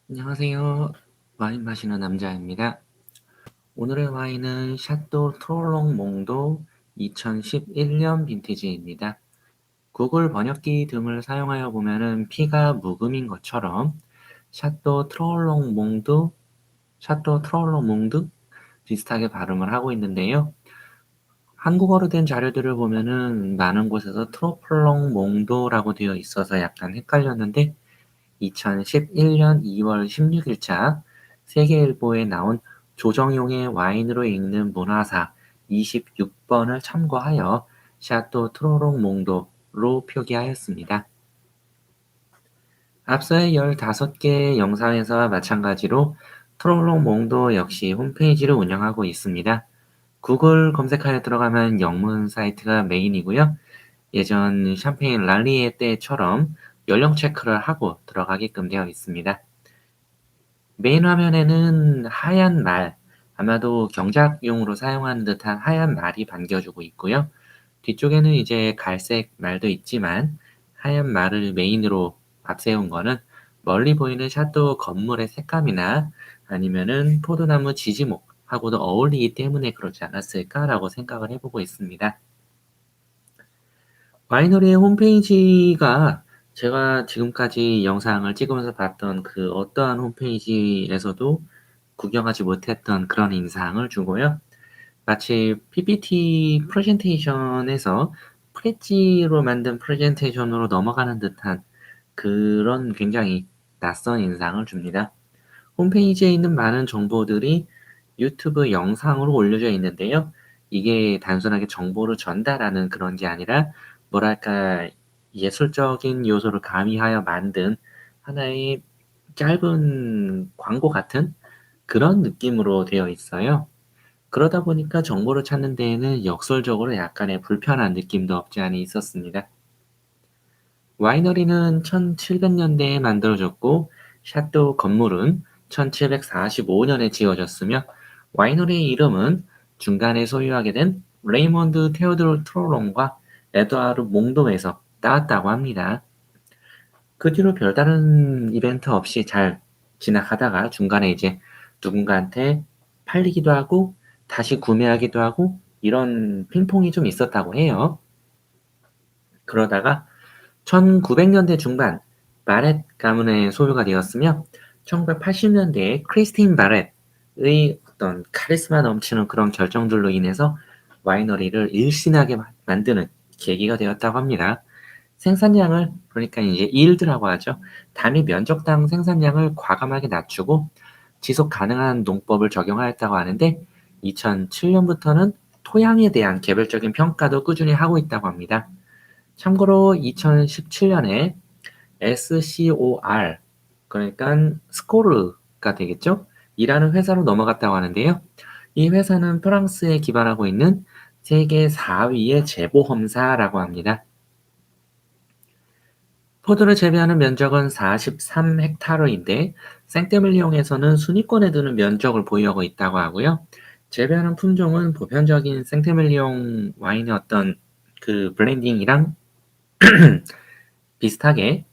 안녕하세요. 와인 마시는 남자입니다. 오늘의 와인은 샤또 트롤롱 몽도 2011년 빈티지입니다. 구글 번역기 등을 사용하여 보면은 P가 묵음인 것처럼 샤또 트롤롱 몽드 비슷하게 발음을 하고 있는데요. 한국어로 된 자료들을 보면은 많은 곳에서 트로플롱 몽도라고 되어 있어서 약간 헷갈렸는데 2011년 2월 16일자 세계일보에 나온 조정용의 와인으로 읽는 문화사 26번을 참고하여 샤또 트로롱 몽도로 표기하였습니다. 앞서의 15개의 영상에서와 마찬가지로 트로롱 몽도 역시 홈페이지를 운영하고 있습니다. 구글 검색하여 들어가면 영문 사이트가 메인이고요. 예전 샴페인 랄리의 때처럼 연령 체크를 하고 들어가게끔 되어 있습니다. 메인 화면에는 하얀 말, 아마도 경작용으로 사용하는 듯한 하얀 말이 반겨주고 있고요. 뒤쪽에는 이제 갈색 말도 있지만 하얀 말을 메인으로 앞세운 거는 멀리 보이는 샤또 건물의 색감이나 아니면은 포도나무 지지목하고도 어울리기 때문에 그렇지 않았을까라고 생각을 해보고 있습니다. 와이너리의 홈페이지가 제가 지금까지 영상을 찍으면서 봤던 그 어떠한 홈페이지에서도 구경하지 못했던 그런 인상을 주고요. 마치 PPT 프레젠테이션에서 프레지로 만든 프레젠테이션으로 넘어가는 듯한 그런 굉장히 낯선 인상을 줍니다. 홈페이지에 있는 많은 정보들이 유튜브 영상으로 올려져 있는데요. 이게 단순하게 정보를 전달하는 그런 게 아니라 뭐랄까 예술적인 요소를 가미하여 만든 하나의 짧은 광고 같은 그런 느낌으로 되어 있어요. 그러다 보니까 정보를 찾는 데에는 역설적으로 약간의 불편한 느낌도 없지 않아 있었습니다. 와이너리는 1700년대에 만들어졌고 샤또 건물은 1745년에 지어졌으며 와이너리의 이름은 중간에 소유하게 된 레이몬드 테오도르 트로롱과 에드와르 몽돔에서 따왔다고 합니다. 그 뒤로 별다른 이벤트 없이 잘 지나가다가 중간에 이제 누군가한테 팔리기도 하고 다시 구매하기도 하고 이런 핑퐁이 좀 있었다고 해요. 그러다가 1900년대 중반 바렛 가문의 소유가 되었으며 1980년대에 크리스틴 바렛의 어떤 카리스마 넘치는 그런 결정들로 인해서 와이너리를 일신하게 만드는 계기가 되었다고 합니다. 생산량을 그러니까 이제 yield라고 하죠. 단위 면적당 생산량을 과감하게 낮추고 지속 가능한 농법을 적용하였다고 하는데 2007년부터는 토양에 대한 개별적인 평가도 꾸준히 하고 있다고 합니다. 참고로 2017년에 SCOR 그러니까 스코르가 되겠죠? 이라는 회사로 넘어갔다고 하는데요. 이 회사는 프랑스에 기반하고 있는 세계 4위의 제보험사라고 합니다. 포도를 재배하는 면적은 43헥타르인데 생테밀리옹에서는 순위권에 드는 면적을 보유하고 있다고 하고요. 재배하는 품종은 보편적인 생테밀리옹 와인의 어떤 그 블렌딩이랑 비슷하게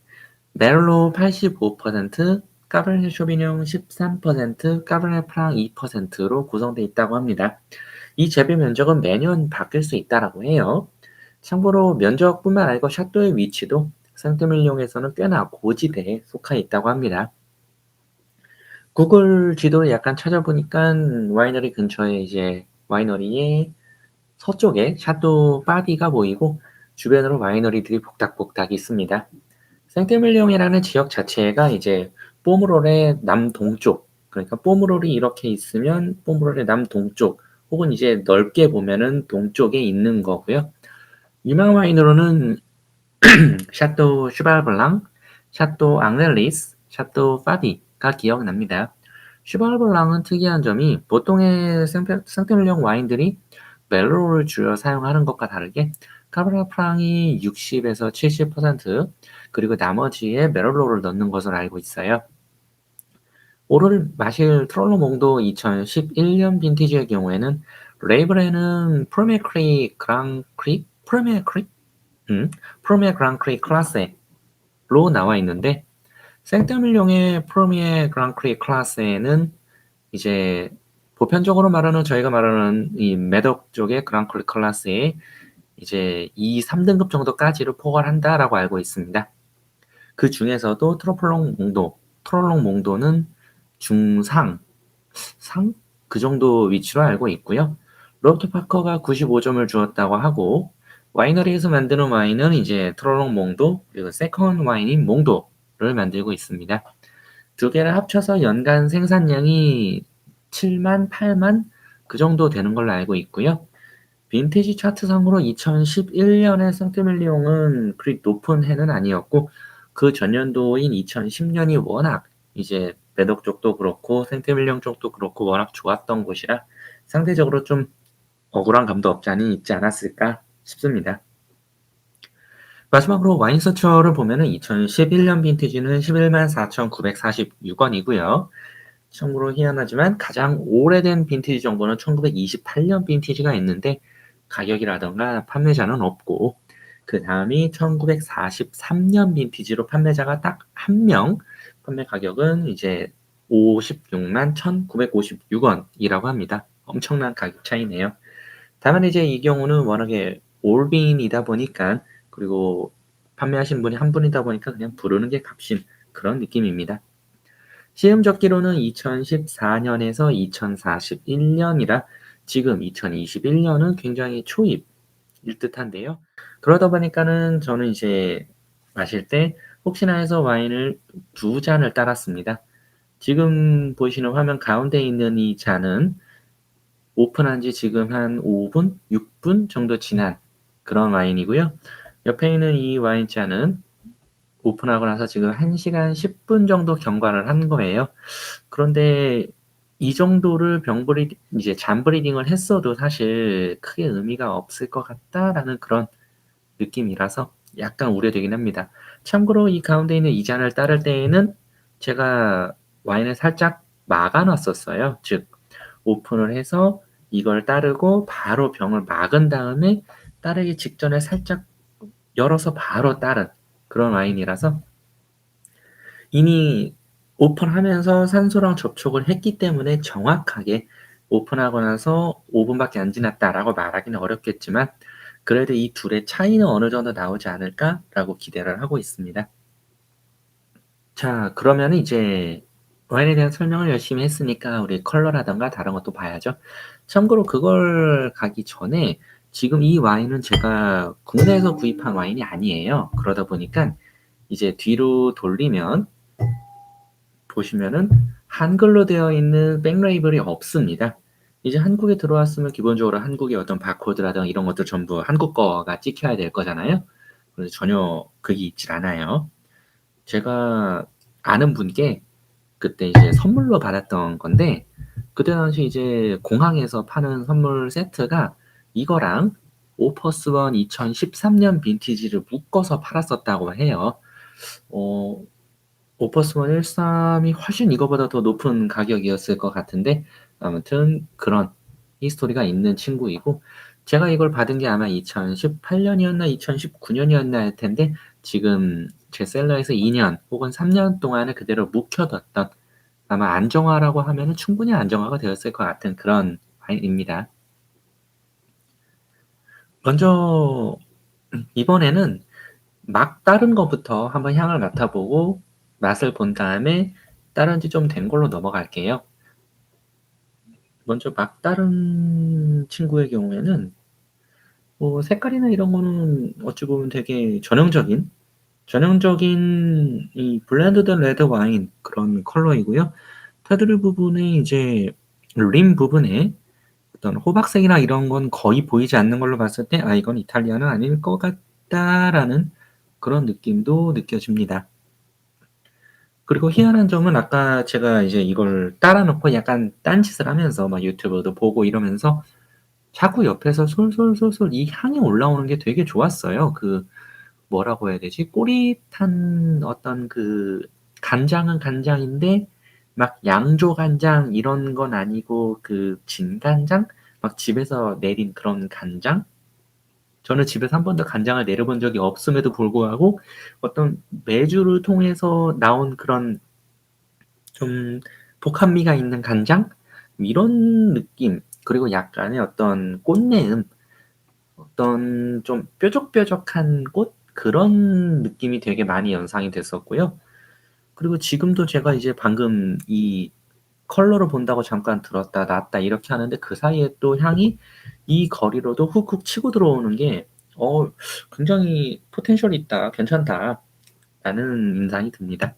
메를로 85%, 까베르네 쇼비뇽 13%, 까베르네 프랑 2%로 구성되어 있다고 합니다. 이 재배 면적은 매년 바뀔 수 있다라고 해요. 참고로 면적뿐만 아니고 샤또의 위치도 생트밀리옹에서는 꽤나 고지대에 속해 있다고 합니다. 구글 지도를 약간 찾아보니까 와이너리 근처에 이제 와이너리의 서쪽에 샤또 파디가 보이고 주변으로 와이너리들이 복닥복닥 있습니다. 생테밀리옹이라는 지역 자체가 이제 포무롤의 남동쪽, 그러니까 포무롤이 이렇게 있으면 포무롤의 남동쪽 혹은 이제 넓게 보면은 동쪽에 있는 거고요. 유명 와인으로는 샤또 슈발블랑, 샤또 앙렐리스, 샤또 파디가 기억납니다. 슈발블랑은 특이한 점이 보통의 생테밀리옹 와인들이 멜로를 주로 사용하는 것과 다르게 카베르네 프랑이 60에서 70% 그리고 나머지에 메를로를 넣는 것으로 알고 있어요. 오늘 마실 트롤로 몽도 2011년 빈티지의 경우에는 레이블에는 프로메크리 그랑크리 프로메 그랑크리 클라세로 나와 있는데 생떼밀룡의 프로미에 그랑크리 클래스에는 이제 보편적으로 말하는 저희가 말하는 이 매덕 쪽의 그랑크리 클래스에 이제 2, 3등급 정도까지를 포괄한다라고 알고 있습니다. 그 중에서도 트롤롱 몽도는 중상, 상? 그 정도 위치로 알고 있고요. 로버트 파커가 95점을 주었다고 하고 와이너리에서 만드는 와인은 이제 트롤롱 몽도 그리고 세컨 와인인 몽도를 만들고 있습니다. 두 개를 합쳐서 연간 생산량이 7만, 8만 그 정도 되는 걸로 알고 있고요. 빈티지 차트상으로 2011년에 생떼밀리옹은 그리 높은 해는 아니었고 그 전년도인 2010년이 워낙 이제 매덕 쪽도 그렇고 생떼밀리옹 쪽도 그렇고 워낙 좋았던 곳이라 상대적으로 좀 억울한 감도 없지 않이 있지 않았을까 싶습니다. 마지막으로 와인 서처를 보면은 2011년 빈티지는 11만 4,946원이고요. 참고로 희한하지만 가장 오래된 빈티지 정보는 1928년 빈티지가 있는데 가격이라던가 판매자는 없고 그 다음이 1943년 빈티지로 판매자가 딱 한 명, 판매 가격은 이제 56만 1,956원이라고 합니다. 엄청난 가격 차이네요. 다만 이제 이 경우는 워낙에 올빈이다 보니까 그리고 판매하신 분이 한 분이다 보니까 그냥 부르는 게 값인 그런 느낌입니다. 시음 적기로는 2014년에서 2041년이라 지금 2021년은 굉장히 초입일 듯한데요. 그러다 보니까는 저는 이제 마실 때 혹시나 해서 와인을 2잔을 따랐습니다. 지금 보시는 화면 가운데 있는 이 잔은 오픈한 지 지금 한 5분, 6분 정도 지난 그런 와인이고요. 옆에 있는 이 와인잔은 오픈하고 나서 지금 1시간 10분 정도 경과를 한 거예요. 그런데 이 정도를 이제 잠브리딩을 했어도 사실 크게 의미가 없을 것 같다라는 그런 느낌이라서 약간 우려되긴 합니다. 참고로 이 가운데 있는 이 잔을 따를 때에는 제가 와인을 살짝 막아 놨었어요. 즉, 오픈을 해서 이걸 따르고 바로 병을 막은 다음에 따르기 직전에 살짝 열어서 바로 따른 그런 와인이라서 이미 오픈하면서 산소랑 접촉을 했기 때문에 정확하게 오픈하고 나서 5분밖에 안 지났다라고 말하기는 어렵겠지만 그래도 이 둘의 차이는 어느 정도 나오지 않을까라고 기대를 하고 있습니다. 자, 그러면 이제 와인에 대한 설명을 열심히 했으니까 우리 컬러라던가 다른 것도 봐야죠. 참고로 그걸 가기 전에 지금 이 와인은 제가 국내에서 구입한 와인이 아니에요. 그러다 보니까 이제 뒤로 돌리면 보시면은 한글로 되어 있는 백레이블이 없습니다. 이제 한국에 들어왔으면 기본적으로 한국의 어떤 바코드라든가 이런 것들 전부 한국 거가 찍혀야 될 거잖아요. 그래서 전혀 그게 있질 않아요. 제가 아는 분께 그때 이제 선물로 받았던 건데 그때 당시 이제 공항에서 파는 선물 세트가 이거랑 오퍼스원 2013년 빈티지를 묶어서 팔았었다고 해요. 어, 오퍼스원 13이 훨씬 이거보다 더 높은 가격이었을 것 같은데 아무튼 그런 히스토리가 있는 친구이고 제가 이걸 받은 게 아마 2018년이었나 2019년이었나 할 텐데 지금 제 셀러에서 2년 혹은 3년 동안을 그대로 묵혀뒀던 아마 안정화라고 하면은 충분히 안정화가 되었을 것 같은 그런 와인입니다. 먼저 이번에는 막 다른 거부터 한번 향을 맡아보고 맛을 본 다음에 다른 지 좀 된 걸로 넘어갈게요. 먼저 막 다른 친구의 경우에는 뭐 색깔이나 이런 거는 어찌 보면 되게 전형적인 이 블렌드된 레드 와인 그런 컬러이고요. 테두리 부분에 이제 림 부분에 어떤 호박색이나 이런 건 거의 보이지 않는 걸로 봤을 때 '아 이건 이탈리아는 아닐 것 같다.'라는 그런 느낌도 느껴집니다. 그리고 희한한 점은 아까 제가 이제 이걸 따라 놓고 약간 딴짓을 하면서 막 유튜브도 보고 이러면서 자꾸 옆에서 솔솔솔솔 이 향이 올라오는 게 되게 좋았어요. 그 뭐라고 해야 되지? 꼬릿한 어떤 그 간장은 간장인데 막 양조 간장 이런 건 아니고 그 진간장? 막 집에서 내린 그런 간장? 저는 집에서 한 번도 간장을 내려 본 적이 없음에도 불구하고 어떤 메주를 통해서 나온 그런 좀 복합미가 있는 간장? 이런 느낌, 그리고 약간의 어떤 꽃내음, 어떤 좀 뾰족뾰족한 꽃, 그런 느낌이 되게 많이 연상이 됐었고요. 그리고 지금도 제가 이제 방금 이 컬러를 본다고 잠깐 들었다 놨다 이렇게 하는데 그 사이에 또 향이 이 거리로도 훅훅 치고 들어오는 게 '굉장히 포텐셜이 있다. 괜찮다.'라는 인상이 듭니다.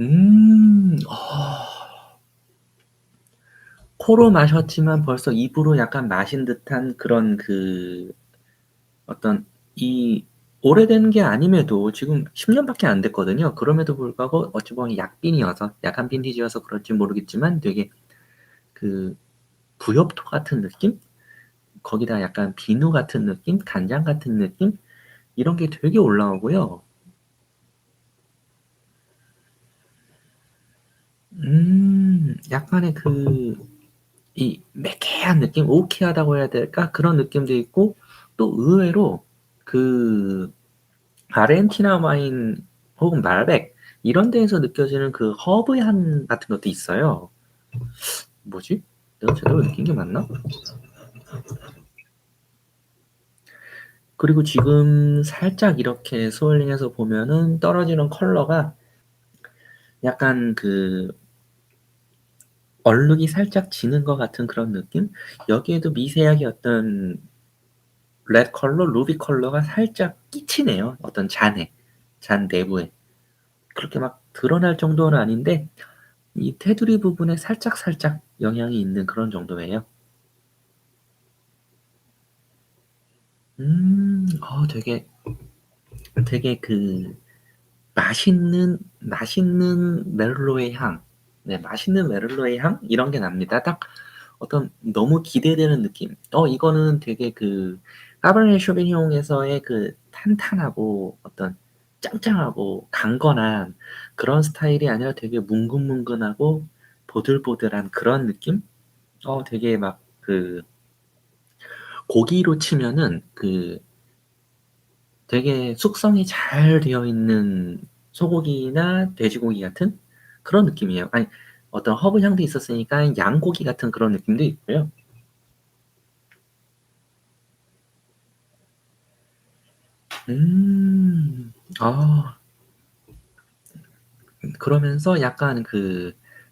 음. 코로 마셨지만 벌써 입으로 약간 마신 듯한 그런 어떤 이 오래된 게 아님에도 지금 10 년밖에 안 됐거든요. 그럼에도 불구하고 어찌 보면 약빈이어서 약한 빈티지여서 그럴지 모르겠지만 되게 그 부엽토 같은 느낌? 거기다 약간 비누 같은 느낌? 간장 같은 느낌? 이런 게 되게 올라오고요. 약간의 이 매캐한 느낌? 오키하다고 해야 될까? 그런 느낌도 있고 또 의외로 그 아르헨티나 와인 혹은 말백 이런 데에서 느껴지는 그 허브 향 같은 것도 있어요. 뭐지? 내가 제대로 느낀 게 맞나? 그리고 지금 살짝 이렇게 스월링해서 보면은 떨어지는 컬러가 약간 얼룩이 살짝 지는 것 같은 그런 느낌? 여기에도 미세하게 어떤 레드 컬러, 루비 컬러가 살짝 끼치네요. 어떤 잔 내부에. 그렇게 막 드러날 정도는 아닌데 이 테두리 부분에 살짝 영향이 있는 그런 정도예요. 되게 맛있는 메를로의 향. 네, 맛있는 메를로의 향? 이런 게 납니다. 딱 어떤 너무 기대되는 느낌. 이거는 되게 까베르네 쇼비뇽에서의 탄탄하고 어떤 짱짱하고 강건한 그런 스타일이 아니라 되게 뭉근뭉근하고 보들보들한 그런 느낌? 되게 막 고기로 치면은 되게 숙성이 잘 되어 있는 소고기나 돼지고기 같은 그런 느낌이에요. 아니, 어떤 허브 향도 있었으니까 양고기 같은 그런 느낌도 있고요. 음. 아. 그러면서 약간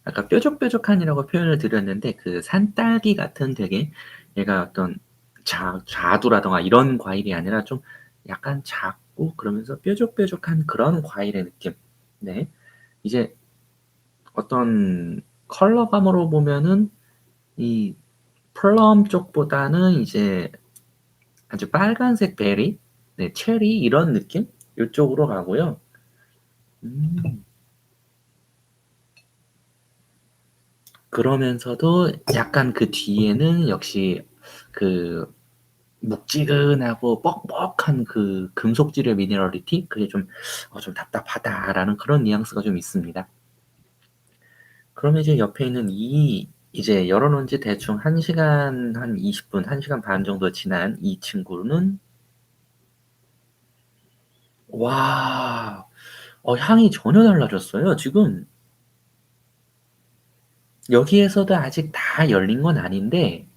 아까 뾰족뾰족한이라고 표현을 드렸는데 산딸기 같은 되게 얘가 어떤 자두라든가 이런 과일이 아니라 좀 약간 작고 그러면서 뾰족뾰족한 그런 과일의 느낌. 네. 이제 어떤 컬러감으로 보면은 이 플럼 쪽보다는 이제 아주 빨간색 베리, 네, 체리 이런 느낌? 요쪽으로 가고요. 음. 그러면서도 약간 그 뒤에는 역시 그 묵지근하고 뻑뻑한 금속질의 미네랄리티? 그게 좀 답답하다라는 그런 뉘앙스가 좀 있습니다. 그러면 이제 옆에 있는 이제 열어 놓은 지 대충 1 시간 한 20 분, 1 시간 반 정도 지난 이 친구는 와. 향이 전혀 달라졌어요. 지금 여기에서도 아직 다 열린 건 아닌데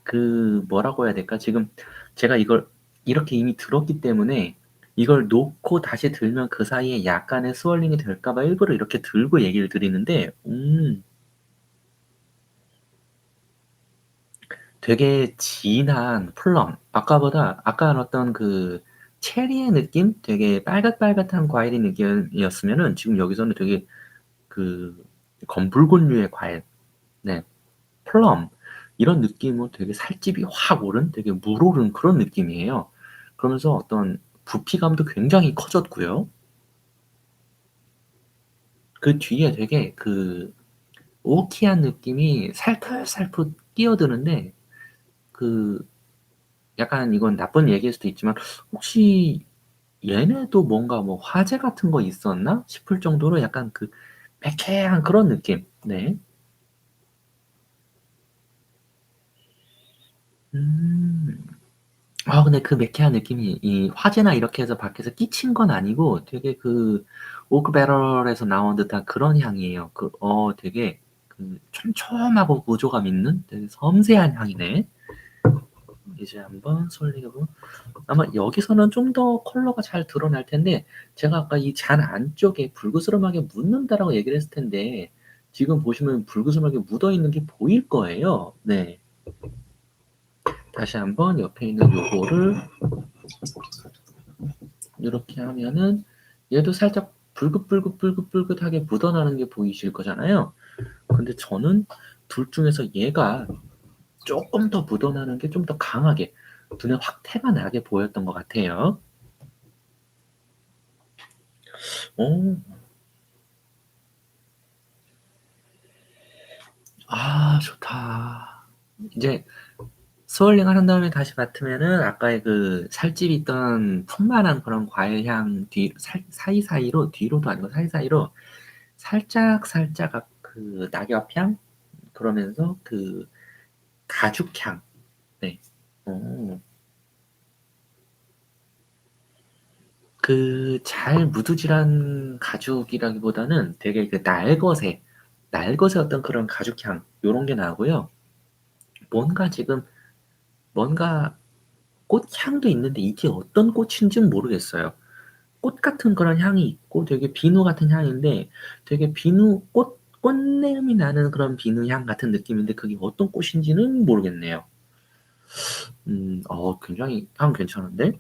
뭐라고 해야 될까? 지금 제가 이걸 이렇게 이미 들었기 때문에 이걸 놓고 다시 들면 그 사이에 약간의 스월링이 될까 봐 일부러 이렇게 들고 얘기를 드리는데 되게 진한 플럼, 아까보다 아까는 어떤 체리의 느낌? 되게 빨갛빨갛한 과일의 느낌이었으면은 지금 여기서는 되게 그 검붉은류의 과일, 네, 플럼 이런 느낌은 되게 살집이 확 오른 되게 물 오른 그런 느낌이에요. 그러면서 어떤 부피감도 굉장히 커졌고요. 그 뒤에 되게 오키한 느낌이 살풀살풀 끼어드는데 그 약간 이건 나쁜 얘기일 수도 있지만 '혹시 얘네도 뭔가 뭐 화재 같은 거 있었나?' 싶을 정도로 약간 매캐한 그런 느낌. 네. 음. 근데 그 매캐한 느낌이 이 화재나 이렇게 해서 밖에서 끼친 건 아니고 되게 그 오크 배럴에서 나온 듯한 그런 향이에요. 되게 그 촘촘하고 구조감 있는 되게 섬세한 향이네. 이제 한번 솔릭해 보 아마 여기서는 좀 더 컬러가 잘 드러날 텐데 제가 아까 이 잔 안쪽에 불그스름하게 묻는다라고 얘기를 했을 텐데 지금 보시면 불그스름하게 묻어 있는 게 보일 거예요. 네. 다시 한번 옆에 있는 요거를 요렇게 하면은 얘도 살짝 불긋불긋불긋불긋하게 묻어나는 게 보이실 거잖아요. 근데 저는 둘 중에서 얘가 쪼끔 더 묻어나는 게 좀 더 강하게 눈에 확 태가 나게 보였던 것 같아요. 어. 좋다. 이제 스월링을 한 다음에 다시 맡으면은 아까의 그 살집이 있던 풍만한 그런 과일향 사이사이로 뒤로도 아니고 사이사이로 살짝 그 낙엽향 그러면서 그 가죽향. 네. 어. 그 잘 무두질한 가죽이라기보다는 되게 그 날것의 어떤 그런 가죽향 요런 게 나고요. 뭔가 지금 뭔가 꽃향도 있는데 이게 어떤 꽃인지는 모르겠어요. 꽃 같은 그런 향이 있고 되게 비누 같은 향인데 되게 비누 꽃냄이 나는 그런 비누향 같은 느낌인데 그게 어떤 꽃인지는 모르겠네요. 굉장히 향 괜찮은데?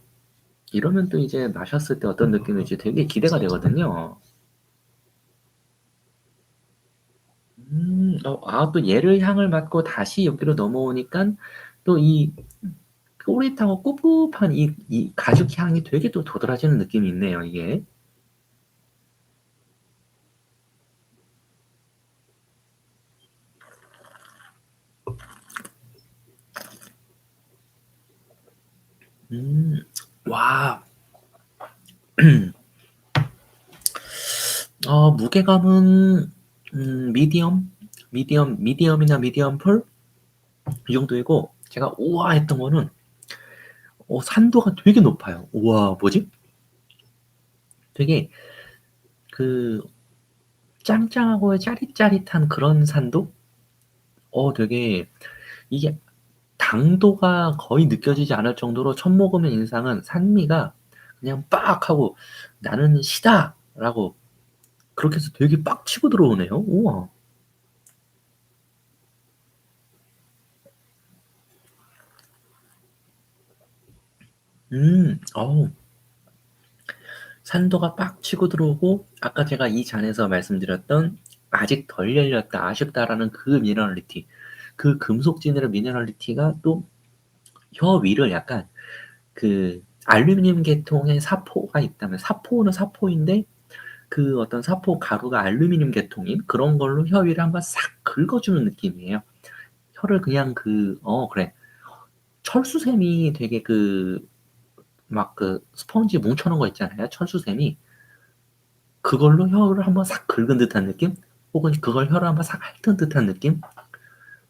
이러면 또 이제 마셨을 때 어떤 느낌일지 되게 기대가 되거든요. 또 얘를 향을 맡고 다시 여기로 넘어오니깐 또 이 꼬릿하고 꿉꿉한 이 가죽 향이 되게 또 도드라지는 느낌이 있네요, 이게. 음. 와. 무게감은 미디엄이나 미디엄 풀 이 정도이고 제가 우와 했던 거는 산도가 되게 높아요. 우와 뭐지? 되게 그 짱짱하고 짜릿짜릿한 그런 산도? 되게 이게 당도가 거의 느껴지지 않을 정도로 첫 모금의 인상은 산미가 그냥 빡 하고 '나는 시다.'라고 그렇게 해서 되게 빡 치고 들어오네요. 우와. 어우. 산도가 빡 치고 들어오고 아까 제가 이 잔에서 말씀드렸던 '아직 덜 열렸다. 아쉽다.'라는 그 미네랄리티. 그 금속 지느러 미네랄리티가 또 혀 위를 약간 그 알루미늄 계통의 사포가 있다면 사포는 사포인데 그 어떤 사포 가루가 알루미늄 계통인 그런 걸로 혀 위를 한번 싹 긁어주는 느낌이에요. 혀를 그냥 그래. 철수샘이 되게 막 스펀지 뭉쳐 놓은 거 있잖아요, 철수샘이. 그걸로 혀를 한번 싹 긁은 듯한 느낌? 혹은 그걸 혀를 한번 싹 핥은 듯한 느낌?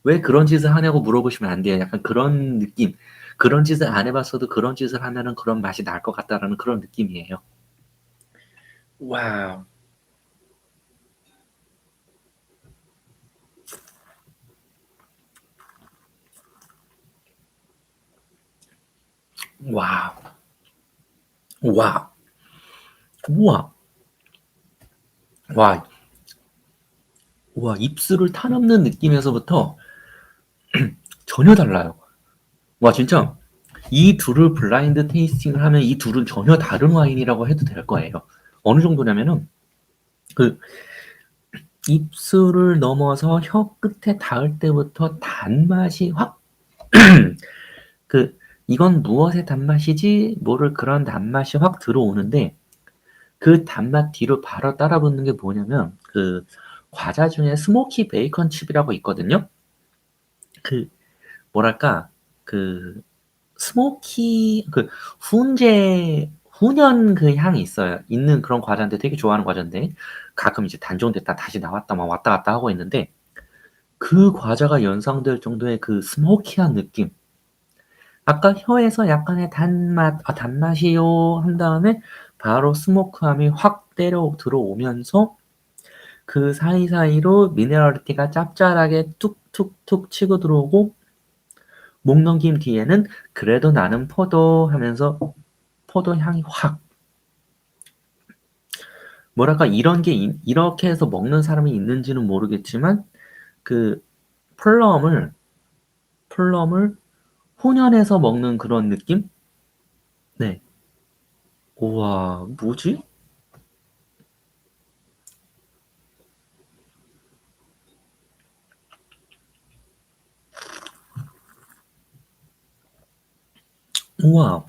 "왜 그런 짓을 하냐."고 물어보시면 안 돼요. 약간 그런 느낌. '그런 짓을 안 해 봤어도 그런 짓을 하면은 그런 맛이 날 것 같다.'라는 그런 느낌이에요. 와우. 와우. 와. 우와. 와. 와 입술을 타넘는 느낌에서부터 전혀 달라요. 와 진짜 이 둘을 블라인드 테이스팅을 하면 이 둘은 전혀 다른 와인이라고 해도 될 거예요. 어느 정도냐면은 그 입술을 넘어서 혀 끝에 닿을 때부터 단맛이 확 그 '이건 무엇의 단맛이지?' 모를 그런 단맛이 확 들어오는데 그 단맛 뒤로 바로 따라 붙는 게 뭐냐면 과자 중에 스모키 베이컨 칩이라고 있거든요. 그 뭐랄까 그 스모키 훈연 그 향이 있는 그런 과자인데 되게 좋아하는 과자인데 가끔 이제 단종됐다 다시 나왔다 막 왔다 갔다 하고 있는데 그 과자가 연상될 정도의 그 스모키한 느낌. 아까 혀에서 약간의 단맛, 단맛이요 한 다음에 바로 스모크함이 확 때려 들어오면서 그 사이사이로 미네랄리티가 짭짤하게 툭툭툭 치고 들어오고 목 넘김 뒤에는 그래도 나는 포도 하면서 포도 향이 확 뭐랄까 이런 게 이렇게 해서 먹는 사람이 있는지는 모르겠지만 그 플럼을 혼연해서 먹는 그런 느낌? 네. 우와, 뭐지? 우와,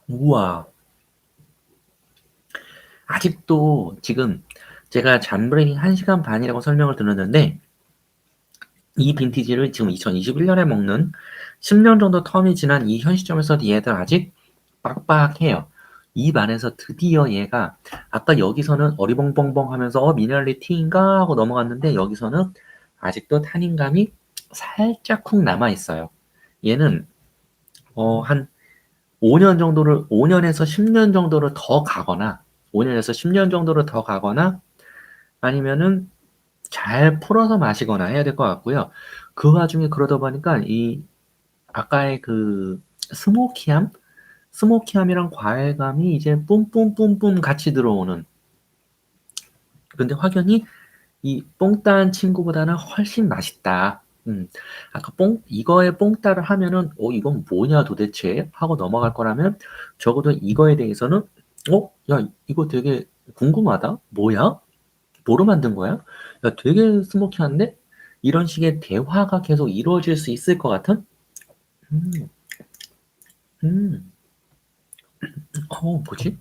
우와. 아직도 지금 제가 잠브레이딩 1시간 반이라고 설명을 들었는데 이 빈티지를 지금 2021년에 먹는 10년 정도 텀이 지난 이 현 시점에서도 얘들 아직 빡빡해요. 입 안에서 드디어 얘가 아까 여기서는 어리벙벙벙 하면서 미네랄리티인가 하고 넘어갔는데 여기서는 아직도 탄닌감이 살짝 쿵 남아 있어요. 얘는 한 5년에서 10년 정도를 더 가거나 5년에서 10년 정도를 더 가거나 아니면은 잘 풀어서 마시거나 해야 될 것 같고요. 그 와중에 그러다 보니까 이 아까의 그 스모키함? 스모키함이랑 과일감이 이제 뿜뿜뿜뿜 같이 들어오는. 근데 확연히 이 뽕따한 친구보다는 훨씬 맛있다. 아까 이거에 뽕따를 하면은, 이건 뭐냐 도대체? 하고 넘어갈 거라면, 적어도 이거에 대해서는, 야, 이거 되게 궁금하다? 뭐야? 뭐로 만든 거야? 야, 되게 스모키한데? 이런 식의 대화가 계속 이루어질 수 있을 것 같은? 음, 음, 뭐지?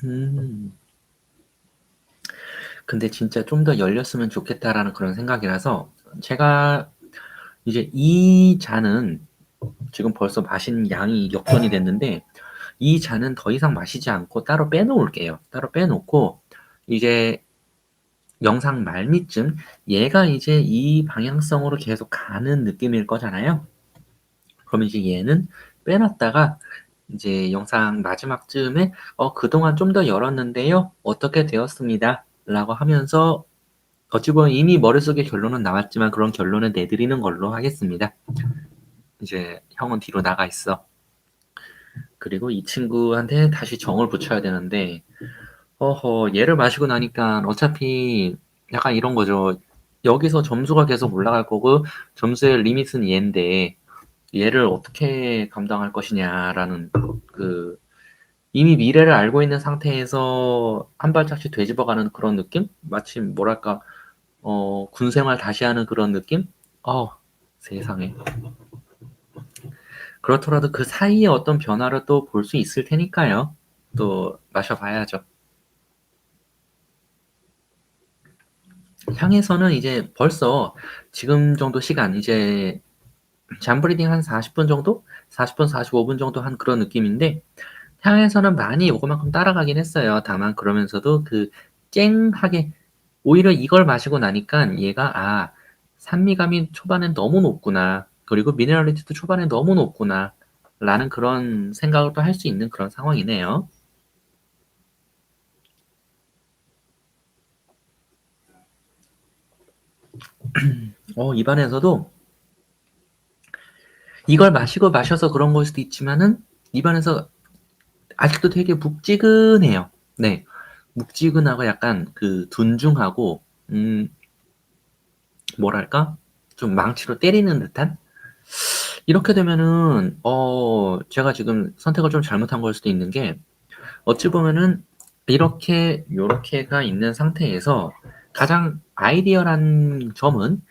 음. 근데 진짜 좀 더 열렸으면 좋겠다라는 그런 생각이라서, 제가 이제 이 잔은 지금 벌써 마신 양이 역전이 됐는데, 이 잔은 더 이상 마시지 않고 따로 빼놓을게요. 따로 빼놓고, 이제 영상 말미쯤 얘가 이제 이 방향성으로 계속 가는 느낌일 거잖아요. 그러면 이제 얘는 빼놨다가 이제 영상 마지막쯤에 그동안 좀 더 열었는데요. 어떻게 되었습니다. 라고 하면서 어찌 보면 이미 머릿속에 결론은 나왔지만 그런 결론을 내드리는 걸로 하겠습니다. 이제 형은 뒤로 나가 있어. 그리고 이 친구한테 다시 정을 붙여야 되는데 얘를 마시고 나니까 어차피 약간 이런 거죠. 여기서 점수가 계속 올라갈 거고 점수의 리밋은 얘인데 얘를 어떻게 감당할 것이냐라는 그 이미 미래를 알고 있는 상태에서 한 발짝씩 되짚어가는 그런 느낌? 마치 뭐랄까 군 생활 다시 하는 그런 느낌? 세상에. 그렇더라도 그 사이에 어떤 변화를 또 볼 수 있을 테니까요. 또 마셔봐야죠. 향에서는 이제 벌써 지금 정도 시간, 이제 잠브리딩 한 40분 정도? 40분, 45분 정도 한 그런 느낌인데, 향에서는 많이 요거만큼 따라가긴 했어요. 다만 그러면서도 그 쨍하게, 오히려 이걸 마시고 나니까 얘가, 산미감이 초반엔 너무 높구나. 그리고 미네랄리티도 초반에 너무 높구나. 라는 그런 생각을 또 할 수 있는 그런 상황이네요. 입안에서도 이걸 마시고 마셔서 그런 걸 수도 있지만은 입안에서 아직도 되게 묵지근해요. 네. 묵지근하고 약간 그 둔중하고 뭐랄까? 좀 망치로 때리는 듯한? 이렇게 되면은 제가 지금 선택을 좀 잘못한 걸 수도 있는 게 어찌 보면은 이렇게 요렇게가 있는 상태에서 가장 아이디어란 점은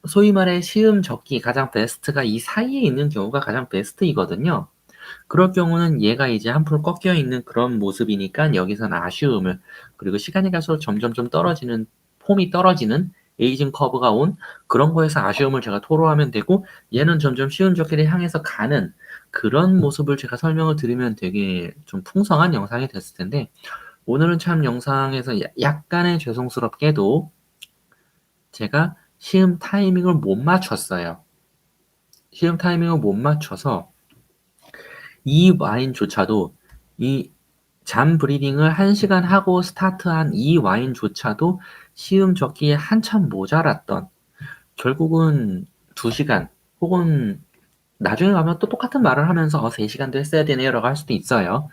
소위 말해 시음 적기 가장 베스트가 이 사이에 있는 경우가 가장 베스트이거든요. 그럴 경우는 얘가 이제 한풀 꺾여 있는 그런 모습이니까 여기서는 아쉬움을 그리고 시간이 갈수록 점점 좀 떨어지는 폼이 떨어지는 에이징 커브가 온 그런 거에서 아쉬움을 제가 토로하면 되고 얘는 점점 쉬운 적기를 향해서 가는 그런 모습을 제가 설명을 드리면 되게 좀 풍성한 영상이 됐을 텐데 오늘은 참 영상에서 약간의 죄송스럽게도 제가 시음 타이밍을 못 맞췄어요. 시음 타이밍을 못 맞춰서 이 와인조차도 이 잠 브리딩을 1시간 하고 스타트한 이 와인조차도 시음 적기에 한참 모자랐던, 결국은 2시간 혹은 나중에 가면 또 똑같은 말을 하면서 3시간도 했어야 되네요라고 할 수도 있어요.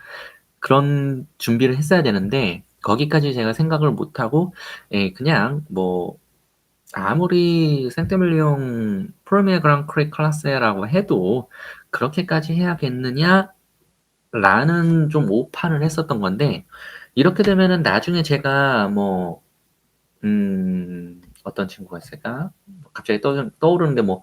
그런 준비를 했어야 되는데 거기까지 제가 생각을 못 하고 그냥 뭐 아무리 생테밀리옹 프리미어 그랑크리 클라스라고 해도 '그렇게까지 해야겠느냐?'라는 좀 오판을 했었던 건데, 이렇게 되면은 나중에 제가 뭐 어떤 친구가 있을까? 갑자기 떠오르는데 뭐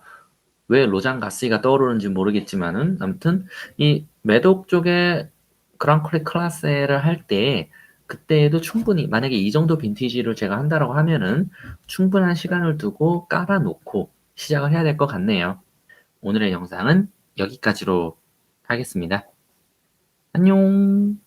왜 로장 가시가 떠오르는지 모르겠지만은 아무튼 이 매독 쪽에 그랑크리 클라스를 할 때 그때에도 충분히, 만약에 이 정도 빈티지를 제가 한다라고 하면은 충분한 시간을 두고 깔아 놓고 시작을 해야 될 것 같네요. 오늘의 영상은 여기까지로 하겠습니다. 안녕.